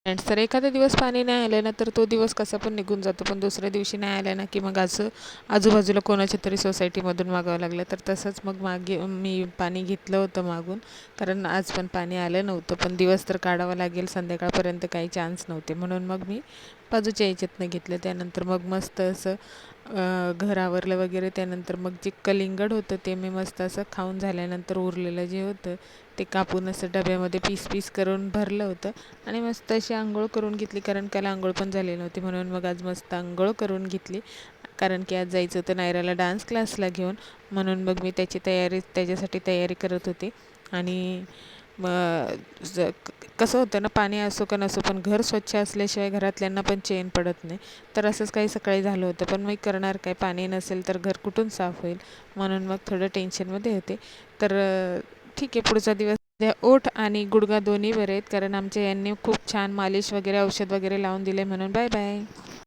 Friends, तर एखादा दिवस पाणी नाही आलं ना तर तो दिवस कसा पण निघून जातो, पण दुसऱ्या दिवशी नाही आलं ना की मग असं आजूबाजूला कोणाच्या तरी सोसायटीमधून मागावं लागलं. तर तसंच मग मागे मी पाणी घेतलं होतं मागून, कारण आज पण पाणी आलं नव्हतं. पण दिवस तर काढावा लागेल, संध्याकाळपर्यंत काही चान्स नव्हते, म्हणून मग मी बाजूच्या याच्यातनं घेतलं. त्यानंतर मग मस्त असं घर आवरलं वगैरे. त्यानंतर मग जे कलिंगड होतं ते मी मस्त असं खाऊन झाल्यानंतर उरलेलं जे होतं ते कापून असं डब्यामध्ये पीस पीस करून भरलं होतं आणि मस्त अशी अंघोळ करून घेतली, कारण काल अंघोळ पण झाली नव्हती. म्हणून मग आज मस्त अंघोळ करून घेतली, कारण की आज जायचं होतं नायराला डान्स क्लासला घेऊन. म्हणून मग मी त्याच्यासाठी तयारी करत होते. आणि मग कसं होतं ना, पाणी असो का नसो, पण घर स्वच्छ असल्याशिवाय घरातल्यांना पण चैन पडत नाही. तर असंच काही सकाळी झालं होतं, पण मी करणार काय, पाणी नसेल तर घर कुठून साफ होईल. म्हणून मग थोडं टेन्शनमध्ये होते. तर ठीक आहे, पुढचा दिवस ओठ आणि गुडघा दोन्ही बरे आहेत, कारण आमच्या यांनी खूप छान मालिश वगैरे औषध वगैरे लावून दिले. म्हणून बाय बाय.